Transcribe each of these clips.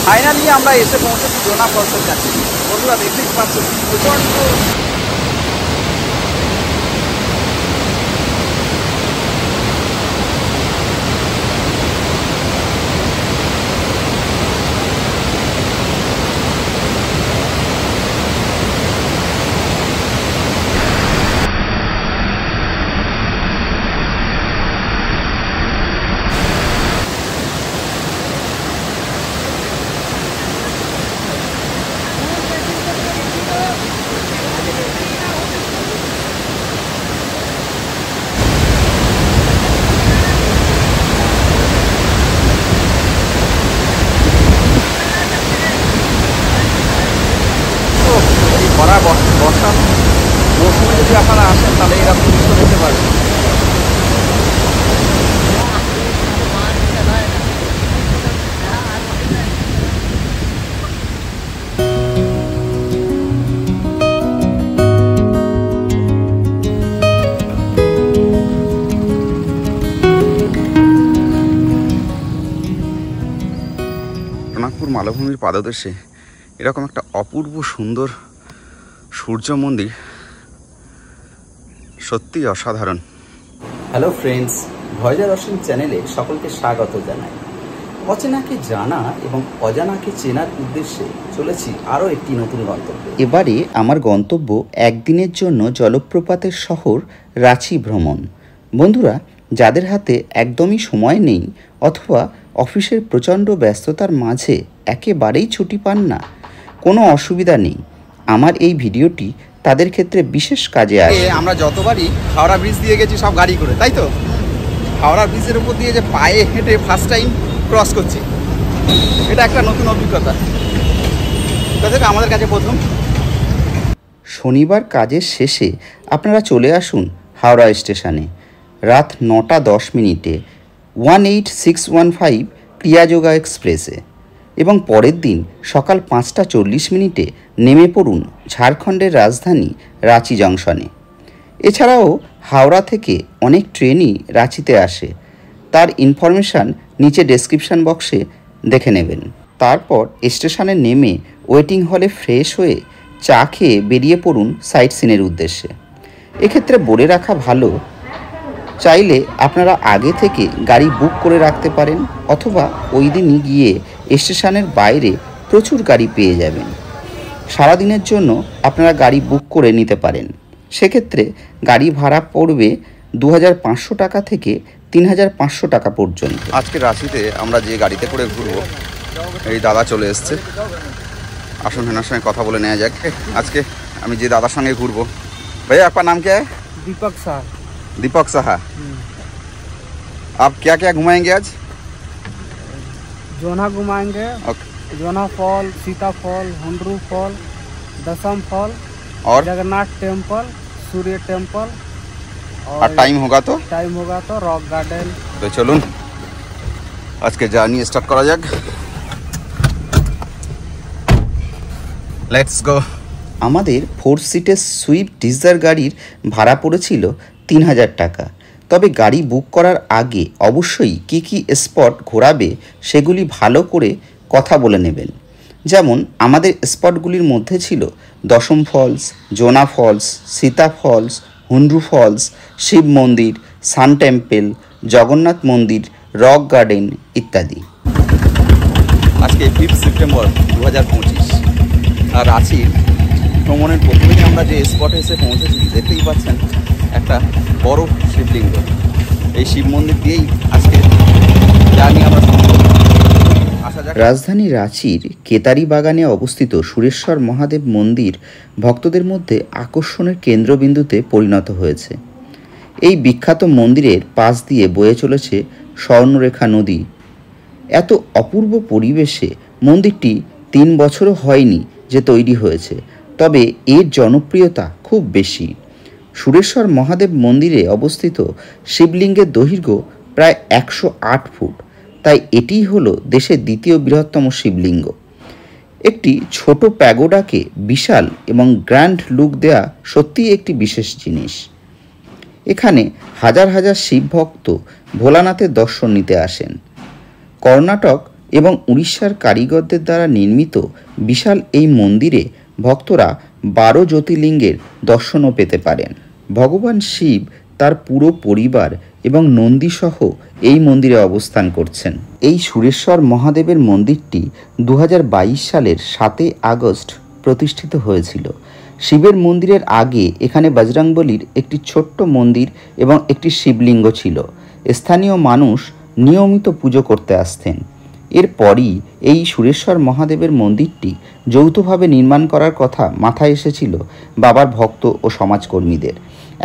Finally আমরা এসে পৌঁছেছি জোনা ফলসের কাছে। বন্ধুরা দেখতেই পাচ্ছ প্রচন্ড বর্ষা মৌসুমে যদি আপনারা আসেন তাহলে এরকম দৃশ্য দেখতে পারেন। রঘুনাথপুর মালভূমির পাদদেশে এরকম একটা অপূর্ব সুন্দর সূর্য মন্দির সত্যি অসাধারণ। হ্যালো ফ্রেন্ডস, ভয়েজার অসীম চ্যানেলে সকলকে স্বাগত জানাই। অচেনাকে জানা এবং অজানাকে চেনার উদ্দেশ্যে চলেছি আরও একটি নতুন গন্তব্য। এবারে আমার গন্তব্য একদিনের জন্য জলপ্রপাতের শহর রাঁচি ভ্রমণ। বন্ধুরা, যাদের হাতে একদমই সময় নেই অথবা অফিসের প্রচণ্ড ব্যস্ততার মাঝে একেবারেই ছুটি পান না, কোনো অসুবিধা নেই, আমার এই ভিডিওটি তাদের ক্ষেত্রে বিশেষ কাজে আসে। আমরা যতবারই হাওড়া ব্রিজ দিয়ে গেছি সব গাড়ি করে, তাই তো? হাওড়া ব্রিজের উপর দিয়ে যে পায়ে হেঁটে ফার্স্ট টাইম ক্রস করছি, এটা একটা নতুন অভিজ্ঞতা, আমাদের কাছে প্রথম। শনিবার কাজের শেষে আপনারা চলে আসুন হাওড়া স্টেশনে রাত 9:10 18,615 ক্রিয়াযোগা এক্সপ্রেসে এবং পরের দিন সকাল 5:40 নেমে পড়ুন ঝাড়খণ্ডের রাজধানী রাঁচি জংশনে। এছাড়াও হাওড়া থেকে অনেক ট্রেনই রাঁচিতে আসে, তার ইনফরমেশান নিচে ডেসক্রিপশান বক্সে দেখে নেবেন। তারপর স্টেশনে নেমে ওয়েটিং হলে ফ্রেশ হয়ে চা খেয়ে বেরিয়ে পড়ুন সাইট সিনের উদ্দেশ্যে। এক্ষেত্রে বলে রাখা ভালো, চাইলে আপনারা আগে থেকে গাড়ি বুক করে রাখতে পারেন অথবা ওই দিনই গিয়ে স্টেশনের বাইরে প্রচুর গাড়ি পেয়ে যাবেন। সারাদিনের জন্য আপনারা গাড়ি বুক করে নিতে পারেন। সেক্ষেত্রে গাড়ি ভাড়া পড়বে 2,500 টাকা থেকে 3,500 টাকা পর্যন্ত। আজকে রাঁচিতে আমরা যে গাড়িতে করে ঘুরবো, এই দাদা চলে এসছে, আসুন হেনার সঙ্গে কথা বলে নেওয়া যাক। আজকে আমি যে দাদার সঙ্গে ঘুরবো, ভাইয়া আপনার নাম क्या है? दीपक साहा। दीपक साहा। आप क्या क्या घुमाएंगे आज? जोना घुमाएंगे, Jonha fall, Sita fall, Hundru fall, Dassam fall और जगन्नाथ टेम्पल, सूर्य टेम्पल, और टाइम होगा तो रॉक गार्डन। तो चलुन आज के জার্নি স্টার্ট করা যাক। Let's go. আমাদের 4 সিটের সুইফট ডিজায়ার গাড়ির ভাড়া পড়েছিল 3,000 টাকা। তবে গাড়ি বুক করার আগে অবশ্যই কী কী স্পট ঘোরাবে সেগুলি ভালো করে কথা বলে নেবেন। যেমন আমাদের স্পটগুলির মধ্যে ছিল Dassam falls, Jonha falls, Sita falls, Hundru falls, Shiva মন্দির, সান টেম্পল, জগন্নাথ মন্দির, রক গার্ডেন ইত্যাদি। আজকে 5 সেপ্টেম্বর 2025 আর রাঁচির ভ্রমণের প্রথমেই আমরা যে স্পটে এসে পৌঁছেছি দেখতেই পাচ্ছেন একটা বড় শিবলিঙ্গ। এই শিব মন্দির দিয়েই আজকে জার্নি আমরা শুরু করব। রাজধানী রাঁচির কেতারি বাগানে অবস্থিত সুরেশ্বর মহাদেব মন্দির ভক্তদের মধ্যে আকর্ষণের কেন্দ্রবিন্দুতে পরিণত হয়েছে। এই বিখ্যাত মন্দিরের পাশ দিয়ে বয়ে চলেছে স্বর্ণরেখা নদী। এত অপূর্ব পরিবেশে মন্দিরটি 3 বছরও হয়নি যে তৈরি হয়েছে, তবে এর জনপ্রিয়তা খুব বেশি। সুরেশ্বর মহাদেব মন্দিরে অবস্থিত শিবলিঙ্গের দৈর্ঘ্য প্রায় 108 ফুট, তাই এটিই হলো দেশের দ্বিতীয় বৃহত্তম শিবলিঙ্গ। একটি ছোট প্যাগোডাকে বিশাল এবং গ্র্যান্ড লুক দেয়া সত্যিই একটি বিশেষ জিনিস। এখানে হাজার হাজার শিব ভক্ত ভোলানাথের দর্শন নিতে আসেন। কর্ণাটক এবং উড়িষ্যার কারিগরদের দ্বারা নির্মিত বিশাল এই মন্দিরে ভক্তরা 12 জ্যোতির্লিঙ্গের দর্শনও পেতে পারেন। ভগবান শিব তার পুরো পরিবার এবং নন্দীসহ এই মন্দিরে অবস্থান করছেন। এই সুরেশ্বর মহাদেবের মন্দিরটি 2022 সালের 7 আগস্ট প্রতিষ্ঠিত হয়েছিল। শিবের মন্দিরের আগে এখানে বজরংবলীর একটি ছোট্ট মন্দির এবং একটি শিবলিঙ্গ ছিল। স্থানীয় মানুষ নিয়মিত পুজো করতে আসতেন। এরপরই এই সুরেশ্বর মহাদেবের মন্দিরটি যৌথভাবে নির্মাণ করার কথা মাথায় এসেছিল বাবার ভক্ত ও সমাজকর্মীদের।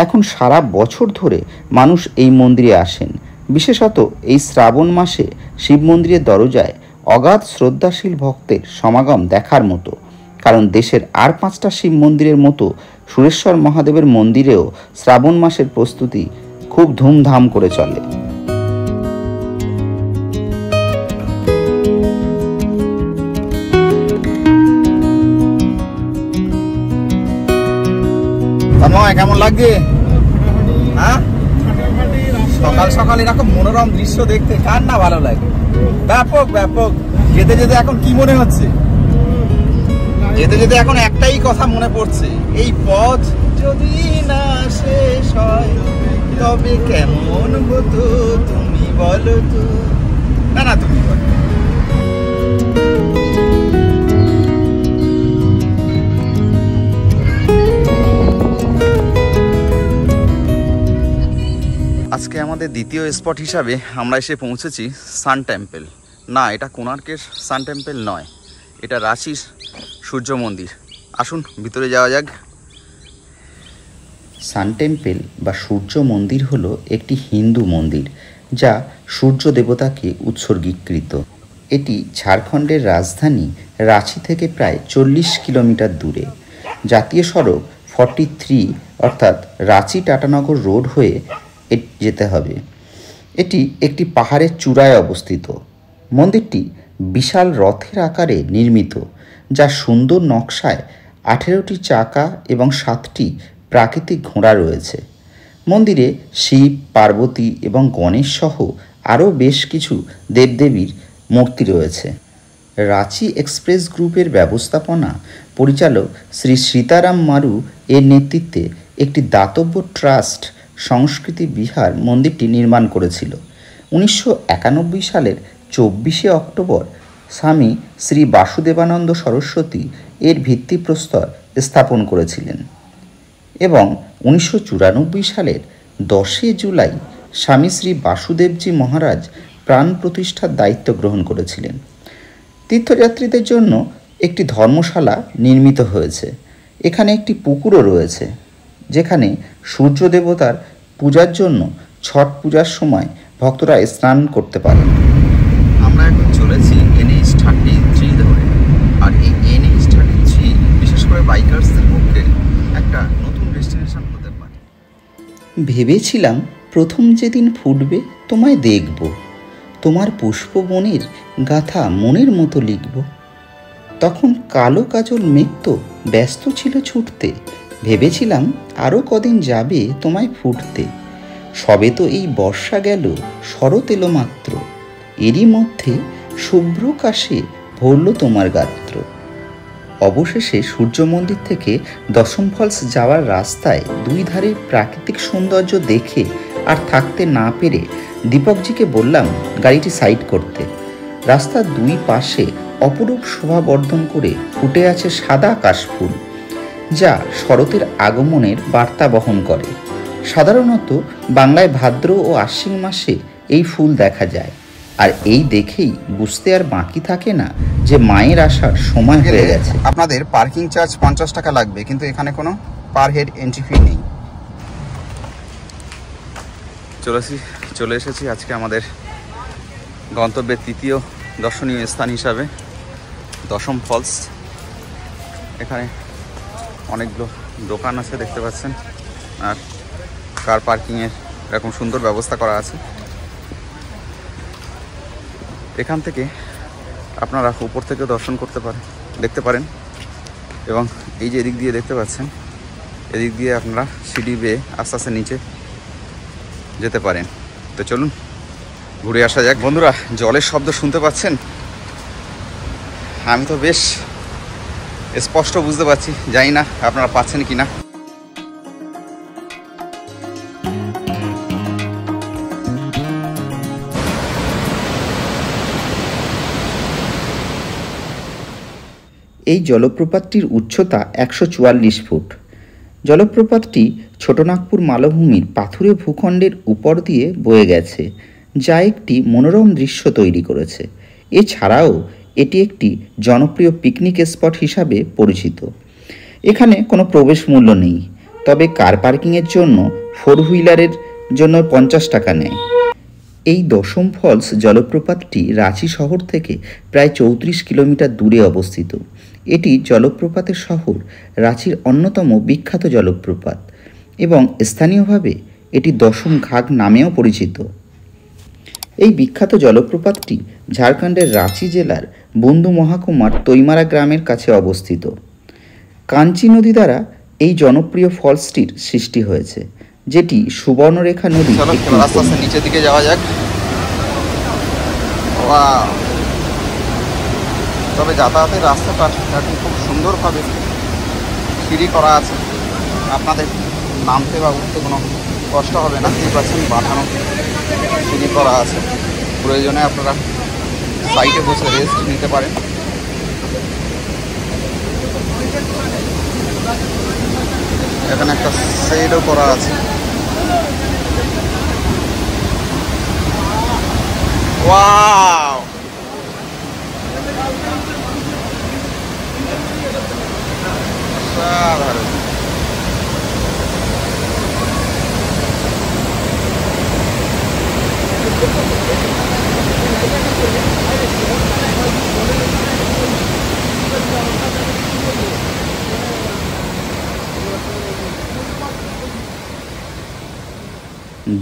এখন সারা বছর ধরে মানুষ এই মন্দিরে আসেন। বিশেষত এই শ্রাবণ মাসে শিব মন্দিরের দরজায় অগাধ শ্রদ্ধাশীল ভক্তের সমাগম দেখার মতো। কারণ দেশের আর 5টা শিব মন্দিরের মতো সুরেশ্বর মহাদেবের মন্দিরেও শ্রাবণ মাসের প্রস্তুতি খুব ধুমধাম করে চলে। কেমন লাগছে? হ্যাঁ, সকাল সকাল এরকম মনোরম দৃশ্য দেখতে কার না ভালো লাগে? ব্যাপক ব্যাপক। যেতে যেতে এখন কি মনে হচ্ছে? যেতে যেতে এখন একটাই কথা মনে পড়ছে, এই পথ যদি না শেষ হয় তবে কেমন হতো তুমি বলো তো। না তুমি বলো। আজকে আমাদের দ্বিতীয় স্পট হিসাবে আমরা এসে পৌঁছেছি সান টেম্পল। না, এটা কোণার্কের সান টেম্পল নয়, এটা রাঁচির সূর্য মন্দির। আসুন ভিতরে যাওয়া যাক। সান টেম্পল বা সূর্য মন্দির হলো একটি হিন্দু মন্দির যা সূর্য দেবতাকে উৎসর্গীকৃত। এটি ঝাড়খণ্ডের রাজধানী রাঁচি থেকে প্রায় 40 কিলোমিটার দূরে। জাতীয় সড়ক 43 অর্থাৎ রাঁচি টাটানগর রোড হয়ে যেতে হবে। এটি একটি পাহাড়ের চূড়ায় অবস্থিত। মন্দিরটি বিশাল রথের আকারে নির্মিত, যা সুন্দর নকশায় 18টি চাকা এবং 7টি প্রাকৃতিক ঘোড়া রয়েছে। মন্দিরে শিব, পার্বতী এবং গণেশ সহ আরও বেশ কিছু দেবদেবীর মূর্তি রয়েছে। রাঁচি এক্সপ্রেস গ্রুপের ব্যবস্থাপনা পরিচালক শ্রী সীতারাম মারু এর নেতৃত্বে একটি দাতব্য ট্রাস্ট সংস্কৃতি বিহার মন্দিরটি নির্মাণ করেছিল। 1991 সালের 24শে অক্টোবর স্বামী শ্রী বাসুদেবানন্দ সরস্বতী এর ভিত্তিপ্রস্তর স্থাপন করেছিলেন এবং 1994 সালের 10শে জুলাই স্বামী শ্রী বাসুদেবজি মহারাজ প্রাণ প্রতিষ্ঠার দায়িত্ব গ্রহণ করেছিলেন। তীর্থযাত্রীদের জন্য একটি ধর্মশালা নির্মিত হয়েছে। এখানে একটি পুকুরও রয়েছে যেখানে সূর্য দেবতার পূজার জন্য ছট পূজার সময় ভক্তরা স্নান করতে পারেন। আমরা এখন চলেছি NH-33 ধরে। আর এই NH-33 বিশেষ করে বাইকার্সদের পক্ষে একটা নতুন ডেস্টিনেশন হতে পারে। ভেবেছিলাম প্রথম যেদিন ফুটবে তোমায় দেখব, তোমার পুষ্পবনের গাথা মনের মতো লিখব। তখন কালো কাজল মেঘ তো ব্যস্ত ছিল ছুটতে, ভেবেছিলাম আরও কদিন যাবে তোমায় ফুটতে। সবে তো এই বর্ষা গেল, শরৎ এলো মাত্র, এরই মধ্যে শুভ্র কাশে ভরল তোমার গাত্র। অবশেষে সূর্য মন্দির থেকে দশম ফলস যাওয়ার রাস্তায় দুই ধারে প্রাকৃতিক সৌন্দর্য দেখে আর থাকতে না পেরে দীপকজিকে বললাম গাড়িটি সাইড করতে। রাস্তার দুই পাশে অপরূপ শোভা বর্ধন করে ফুটে আছে সাদা কাশফুল, যা শরতের আগমনের বার্তা বহন করে। সাধারণত বাংলায় ভাদ্র ও আশ্বিন মাসে এই ফুল দেখা যায়, আর এই দেখেই বুঝতে আর বাকি থাকে না যে মায়ের আসার সময় হয়ে গেছে। আপনাদের পার্কিং চার্জ 50 টাকা লাগবে, কিন্তু এখানে কোনো পার হেড এন্ট্রি ফি নেই। চলে এসেছি আজকে আমাদের গন্তব্যের তৃতীয় দর্শনীয় স্থান হিসাবে দশম ফলস। এখানে অনেকগুলো দোকান আছে দেখতে পাচ্ছেন, আর কার পার্কিংয়ের এরকম সুন্দর ব্যবস্থা করা আছে। এখান থেকে আপনারা উপর থেকে দর্শন দেখতে পারেন, এবং এই যে এদিক দিয়ে দেখতে পাচ্ছেন, এদিক দিয়ে আপনারা সিঁড়ি বেয়ে আস্তে আস্তে নিচে যেতে পারেন। তো চলুন ঘুরে আসা যাক। বন্ধুরা, জলের শব্দ শুনতে পাচ্ছেন? আমি তো বেশ স্পষ্ট বুঝতে পারছি, জানি না আপনারা পাচ্ছেন কি না। এই জলপ্রপাতটির উচ্চতা 144 ফুট। জলপ্রপাতটি ছোটনাগপুর মালভূমির পাথুরে ভূখণ্ডের উপর দিয়ে বয়ে গেছে, যা একটি মনোরম দৃশ্য তৈরি করেছে। এছাড়াও এটি একটি জনপ্রিয় পিকনিক স্পট হিসাবে পরিচিত। এখানে কোনো প্রবেশ মূল্য নেই, তবে কার পার্কিংয়ের জন্য 4 হুইলারের জন্য 50 টাকা নেয়। এই দশম ফলস জলপ্রপাতটি রাঁচি শহর থেকে প্রায় 34 কিলোমিটার দূরে অবস্থিত। এটি জলপ্রপাতের শহর রাঁচির অন্যতম বিখ্যাত জলপ্রপাত এবং স্থানীয়ভাবে এটি দশম ঘাগ নামেও পরিচিত। এই বিখ্যাত জলপ্রপাতটি ঝাড়খণ্ডের রাঁচি জেলার বন্ধু মহাকুমার তৈমারা গ্রামের কাছে অবস্থিত। কাঞ্চি নদী দ্বারা এই জনপ্রিয় ফলসটির সৃষ্টি হয়েছে, যেটি সুবর্ণরেখা নদী। আস্তে আস্তে নিচের দিকে যাওয়া যাক। তবে যাতায়াতের রাস্তাটা এখন খুব সুন্দরভাবে সিঁড়ি করা আছে, আপনাদের নামতে বা উঠতে কোনো কষ্ট হবে না। দেখতে পাচ্ছেন বাঁধানো সিঁড়ি করা আছে, প্রয়োজনে আপনারা সাইডে বসে রেস্ট নিতে পারেন। এখানে একটা শেডও করা আছে। ওয়াও, অসাধারণ।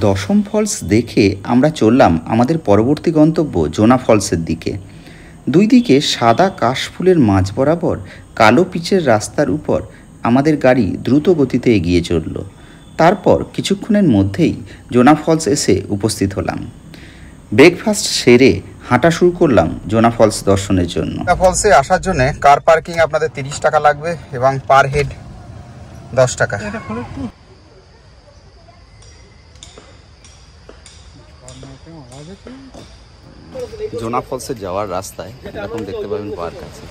দশম ফলস দেখে আমরা চললাম আমাদের পরবর্তী গন্তব্য জোনা ফলসের দিকে। দুই দিকে সাদা কাশফুলের মাঝ বরাবর কালো পিচের রাস্তার উপর আমাদের গাড়ি দ্রুত গতিতে এগিয়ে চলল। তারপর কিছুক্ষণের মধ্যেই জোনা ফলস এসে উপস্থিত হলাম। ব্রেকফাস্ট সেরে হাঁটা শুরু করলাম জোনা ফলস দর্শনের জন্য। জোনা ফলসে আসার জন্য কার পার্কিং আপনাদের 30 টাকা লাগবে এবং পার হেড 10 টাকা। জোনা ফলসে যাওয়ার রাস্তায় এরকম দেখতে পাবেন পার্ক আছে।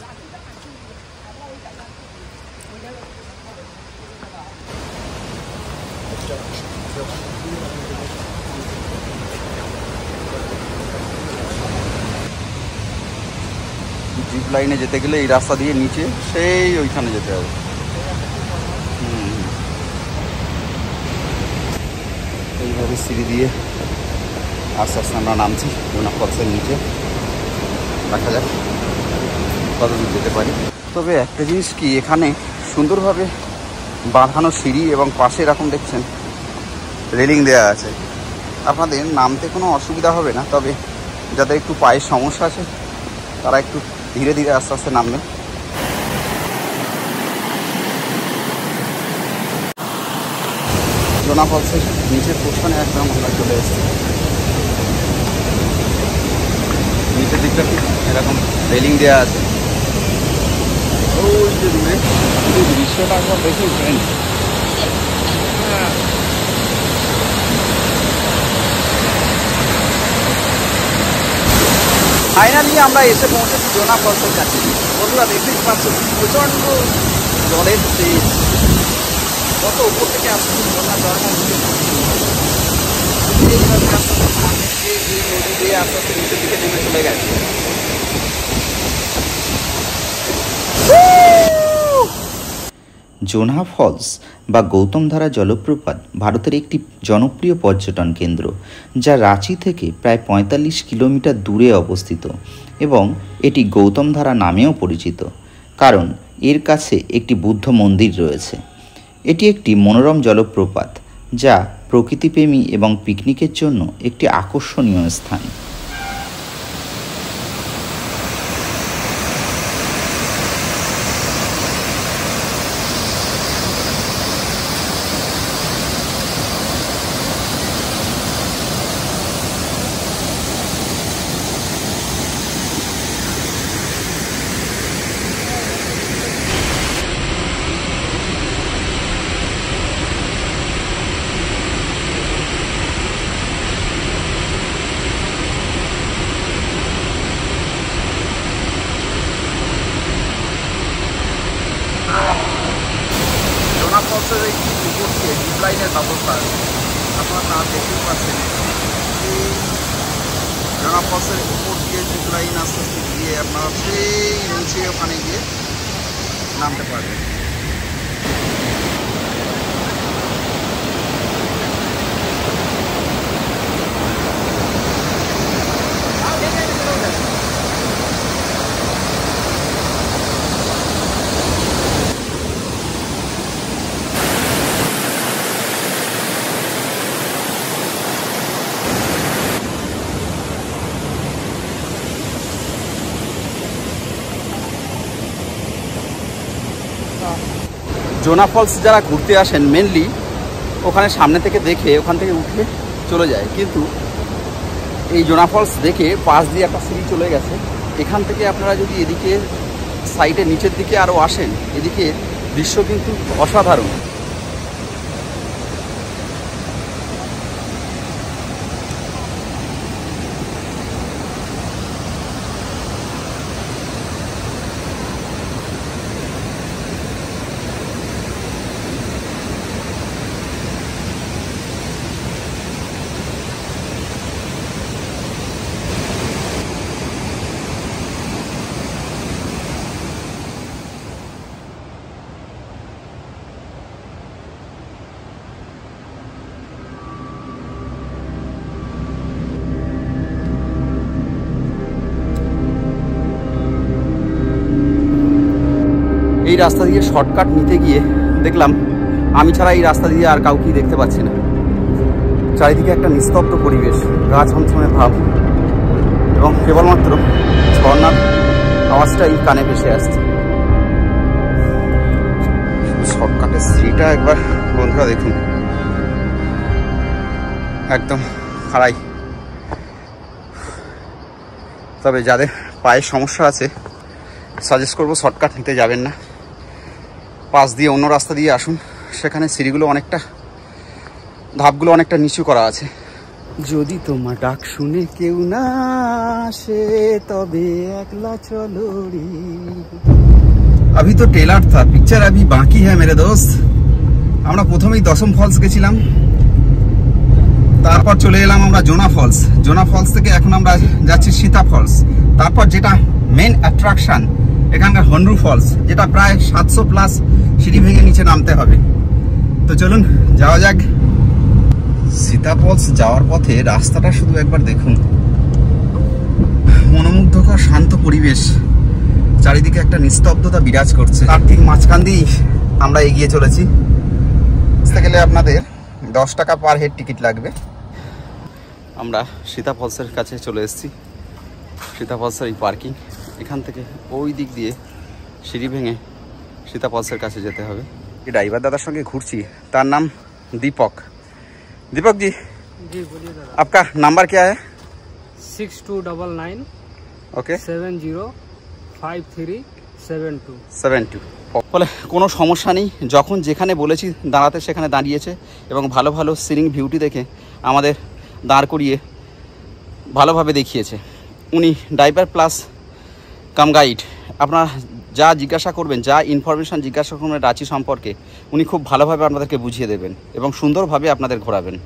জিপ লাইনে যেতে গেলে এই রাস্তা দিয়ে নিচে সেই ওইখানে যেতে হবে। এইভাবে সিঁড়ি দিয়ে আস্তে আস্তে আমরা নামছি জোনা ফলসের নিচে। দেখা যাক কতদূর যেতে পারি। তবে একটা জিনিস কি, এখানে সুন্দরভাবে বাঁধানো সিঁড়ি এবং পাশে এরকম দেখছেন রেলিং দেওয়া আছে। আপনাদের নামতে কোনো অসুবিধা হবে না, তবে যাদের একটু পায়ের সমস্যা আছে তারা একটু ধীরে ধীরে আস্তে আস্তে নামবেন। জোনা ফলসের নিচের পোর্শনে একদম আমরা চলে এসেছি। নিচের দিকটা এরকম রেলিং দেওয়া আছে। ওই যে দূরে দৃশ্যটা একবার দেখুন ফ্রেন্ড। ফাইনালি আমরা এসে পৌঁছেছি জোনা ফলসের কাছে। বন্ধুরা দেখতেই পাচ্ছ প্রচণ্ড জলের তেজ, কত উপর থেকে আসছে ঝর্ণা ঝর্ণা এইভাবে আস্তে আস্তে সামনে দিয়ে এই নদী দিয়ে আস্তে আস্তে নিচের দিকে নেমে চলে গেছে। জোনা ফলস বা গৌতমধারা জলপ্রপাত ভারতের একটি জনপ্রিয় পর্যটন কেন্দ্র, যা রাঁচি থেকে প্রায় 45 কিলোমিটার দূরে অবস্থিত এবং এটি গৌতমধারা নামেও পরিচিত, কারণ এর কাছে একটি বুদ্ধ মন্দির রয়েছে। এটি একটি মনোরম জলপ্রপাত যা প্রকৃতিপ্রেমী এবং পিকনিকের জন্য একটি আকর্ষণীয় স্থান। ফলসের উপর দিয়ে জিপ লাইন আস্তে আস্তে গিয়ে আপনারা সেই নিচে ওখানে গিয়ে নামতে পারবেন। জোনা ফলস যারা ঘুরতে আসেন মেনলি ওখানে সামনে থেকে দেখে ওখান থেকে উঠে চলে যায়, কিন্তু এই জোনা ফলস দেখে পাশ দিয়ে একটা সিঁড়ি চলে গেছে। এখান থেকে আপনারা যদি এদিকে সাইডে নিচের দিকে আরও আসেন, এদিকে দৃশ্য কিন্তু অসাধারণ। এই রাস্তা দিয়ে শর্টকাট নিতে গিয়ে দেখলাম আমি ছাড়া এই রাস্তা দিয়ে আর কাউকেই দেখতে পাচ্ছি না। চারিদিকে একটা নিস্তব্ধ পরিবেশ, গা ছমছমে ভাব, এবং কেবলমাত্র ঝর্ণার আওয়াজটাই কানে ভেসে আসছে। শর্টকাটের সিঁড়িটা একবার বন্ধুরা দেখুন, একদম খাড়াই। তবে যাদের পায়ের সমস্যা আছে সাজেস্ট করবো শর্টকাট নিতে যাবেন না, পাশ দিয়ে অন্য রাস্তা দিয়ে আসুন। সেখানে সিঁড়িগুলো অনেকটা, ধাপগুলো অনেকটা নিচু করা আছে। যদি তোমার ডাক শুনে কেউ না আসে তবে একলা চলো রে। अभी तो टेलर था, पिक्चर अभी बाकी है मेरे दोस्त। আমরা প্রথমেই দশম ফলস গেছিলাম, তারপর চলে এলাম আমরা জোনা ফলস। জোনা ফলস থেকে এখন আমরা যাচ্ছি সীতা ফলস। তারপর যেটা মেন অ্যাট্রাকশন এখানকার হন্ড্রু ফলস, যেটা প্রায় 700+ সিঁড়ি ভেঙে নিচে নামতে হবে। তো চলুন যাওয়া যাক। সীতা ফলস যাওয়ার পথে রাস্তাটা শুধু একবার দেখুন, মনোমুগ্ধকর শান্ত পরিবেশ, চারিদিকে একটা নিস্তব্ধতা বিরাজ করছে। তার ঠিক মাঝখান দিয়েই আমরা এগিয়ে চলেছি। আসতে গেলে আপনাদের 10 টাকা পার হেড টিকিট লাগবে। আমরা সীতা ফলসের কাছে চলে এসেছি। সীতা ফলসের এই পার্কিং, এখান থেকে ওই দিক দিয়ে সিঁড়ি ভেঙে সীতা ফলসের কাছে যেতে হবে। এই ড্রাইভার দাদার সঙ্গে ঘুরছি, তার নাম दीपक। दीपक जी, जी बोलिए दादा। आपका नंबर क्या है? 6299 ओके 705372। ফলে কোনো সমস্যা নেই, যখন যেখানে বলেছি দাঁড়াতে সেখানে দাঁড়িয়েছে এবং ভালো ভালো সিনিং বিউটি দেখে আমাদের দাঁড় করিয়ে ভালোভাবে দেখিয়েছে। উনি ড্রাইভার প্লাস কাম গাইড। আপনারা যা জিজ্ঞাসা করবেন, যা ইনফরমেশান জিজ্ঞাসা করবেন রাঁচি সম্পর্কে, উনি খুব ভালোভাবে আপনাদেরকে বুঝিয়ে দেবেন এবং সুন্দরভাবে আপনাদের ঘোরাবেন।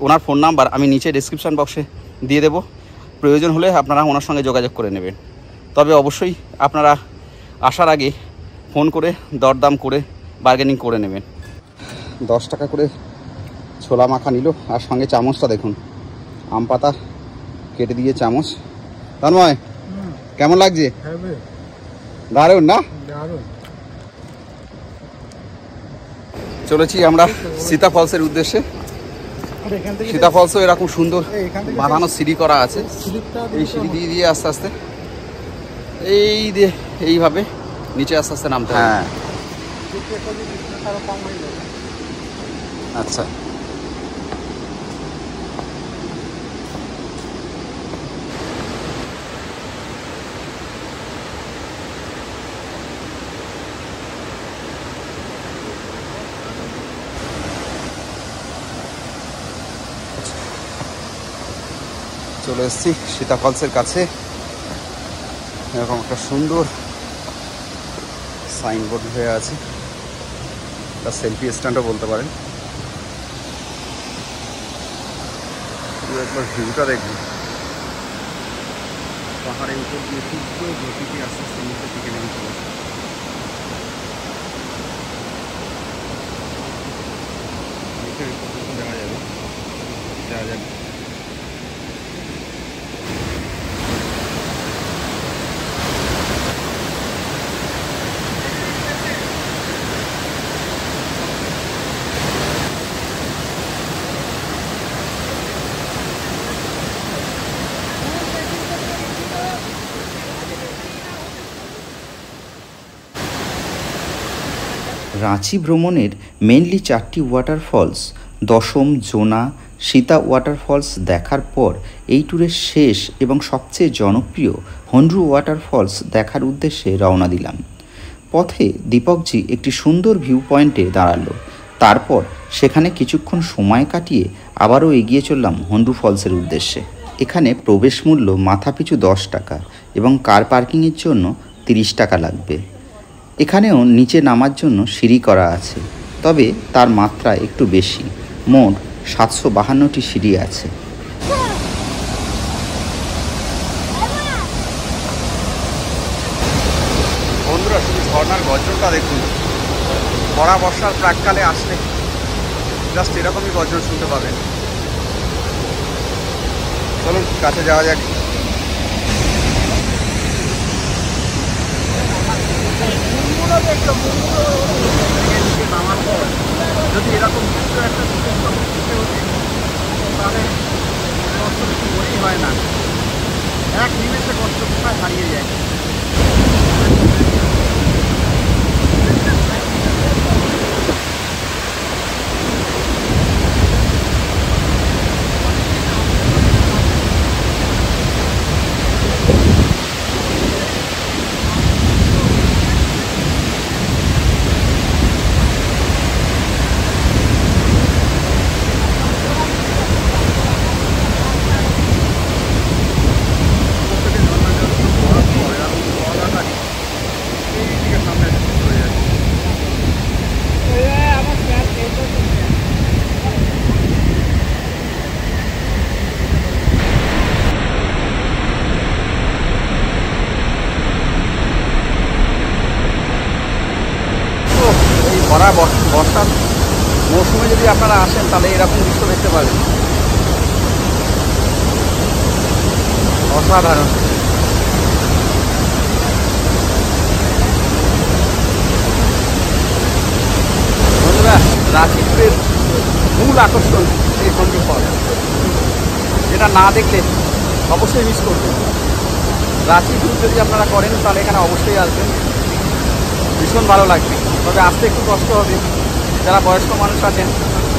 ওনার ফোন নাম্বার আমি নিচে ডেসক্রিপশান বক্সে দিয়ে দেব, প্রয়োজন হলে আপনারা ওনার সঙ্গে যোগাযোগ করে নেবেন। তবে অবশ্যই আপনারা আসার আগে ফোন করে দরদাম করে বার্গেনিং করে নেবেন। 10 টাকা করে ছোলা মাখা নিল, আর সঙ্গে চামচটা দেখুন, আম পাতা কেটে দিয়ে চামচ। তন্ময় কেমন লাগছে? দারুণ না? চলেছি আমরা সীতা ফলসের উদ্দেশ্যে। সীতা ফলসও এরকম সুন্দর বাঁধানো সিঁড়ি করা আছে, এই সিঁড়ি দিয়ে দিয়ে আস্তে আস্তে এই দিয়ে এইভাবে নিচে আস্তে আস্তে নামতে হবে। হ্যাঁ আচ্ছা, চলে এসেছি সীতা ফলসের কাছে। এরকম একটা সুন্দর সাইনবোর্ড হয়ে আছে, তার সেলফি স্ট্যান্ডও বলতে পারেন। একবার ভিউটা দেখুন, পাহাড়ের উপর দিয়ে তীব্র গতিতে আস্তে আস্তে নিচের দিকে নেমে চলেছে। দেখা যাবে দেখা যাবে রাঁচি ভ্রমণের মেনলি 4টি ওয়াটারফলস দশম, জোনা, সীতা ওয়াটারফলস দেখার পর এই ট্যুরের শেষ এবং সবচেয়ে জনপ্রিয় হন্ড্রু ওয়াটারফলস দেখার উদ্দেশ্যে রওনা দিলাম। পথে দীপকজি একটি সুন্দর ভিউ পয়েন্টে দাঁড়ালো। তারপর সেখানে কিছুক্ষণ সময় কাটিয়ে আবারও এগিয়ে চললাম হন্ড্রু ফলসের উদ্দেশ্যে। এখানে প্রবেশ মূল্য মাথাপিছু 10 টাকা এবং কার পার্কিংয়ের জন্য 30 টাকা লাগবে। এখানেও নিচে নামার জন্য সিঁড়ি করা আছে, তবে তার মাত্রা একটু বেশি। মোট 752টি সিঁড়ি আছে। বন্ধুরা, শুধু ঝর্ণার গর্জনটা দেখুন। ভরা বর্ষার প্রাককালে আসলে জাস্ট এরকমই গর্জন শুনতে পাবেন। চলুন কাছে যাওয়া যাক। নামার পর যদি এরকম ছোট্ট একটা ফুটে ওঠে তাহলে কষ্ট বেশি বই হয় না, এক নিমেষে কষ্ট কোথায় হারিয়ে যায়। ভরা বর্ষার মৌসুমে যদি আপনারা আসেন তাহলে এরকম দৃশ্য দেখতে পাবেন। অসাধারণ। বন্ধুরা, রাঁচি ট্যুরের মূল আকর্ষণ এই হন্ড্রু ফল, যেটা না দেখলে অবশ্যই মিস করবেন। রাঁচি ট্যুর যদি আপনারা করেন তাহলে এখানে অবশ্যই আসবেন, ভীষণ ভালো লাগবে। তবে আসতে একটু কষ্ট হবে। যারা বয়স্ক মানুষ আছেন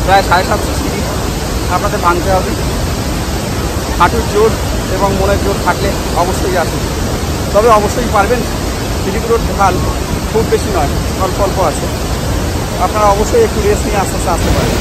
প্রায় 750 সিঁড়ি আপনাদের ভাঙতে হবে। হাঁটুর জোর এবং মনের জোর থাকলে অবশ্যই আসুন। তবে অবশ্যই পারবেন। সিঁড়িগুলোর ঢাল খুব বেশি নয়, অল্প অল্প আছে। আপনারা অবশ্যই একটু রেস্ট নিয়ে আস্তে আস্তে আসতে পারেন।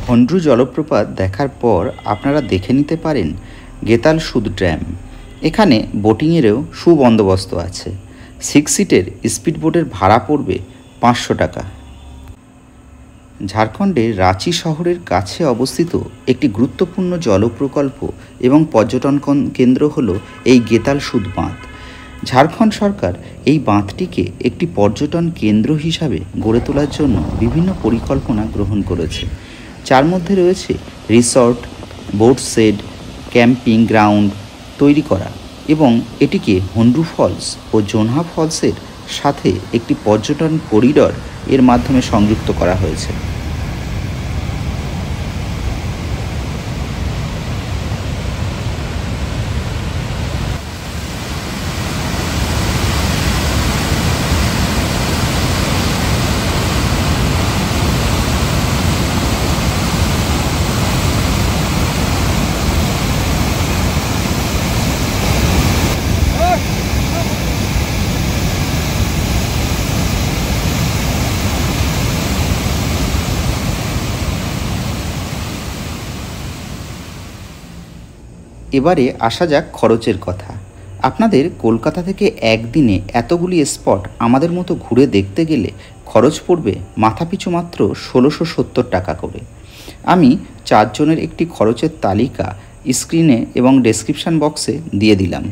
হন্ড্রু জলপ্রপাত দেখার পর আপনারা দেখে নিতে পারেন গেতাল সুদ ড্যাম। এখানে বোটিংয়েরও সুবন্দোবস্ত আছে। 6 সিটের স্পিডবোটের ভাড়া পড়বে 500 টাকা। ঝাড়খণ্ডের রাঁচি শহরের কাছে অবস্থিত একটি গুরুত্বপূর্ণ জলপ্রকল্প এবং পর্যটন কেন্দ্র হল এই গেতাল সুদ বাঁধ। ঝাড়খণ্ড সরকার এই বাঁধটিকে একটি পর্যটন কেন্দ্র হিসাবে গড়ে তোলার জন্য বিভিন্ন পরিকল্পনা গ্রহণ করেছে, যার মধ্যে রয়েছে resort, boat shed, camping ground তৈরি করা এবং এটিকে হন্ড্রু ফলস ও জোনহা ফলসের সাথে একটি পর্যটন করিডর এর মাধ্যমে সংযুক্ত করা হয়েছে। এবারে আসা যাক খরচের কথা। আপনাদের কলকাতা থেকে একদিনে এতগুলি স্পট আমাদের মতো ঘুরে দেখতে গেলে খরচ পড়বে মাথাপিছু মাত্র 1670 টাকা করে। আমি 4 জনের একটি খরচের তালিকা স্ক্রিনে এবং ডেসক্রিপশন বক্সে দিয়ে দিলাম।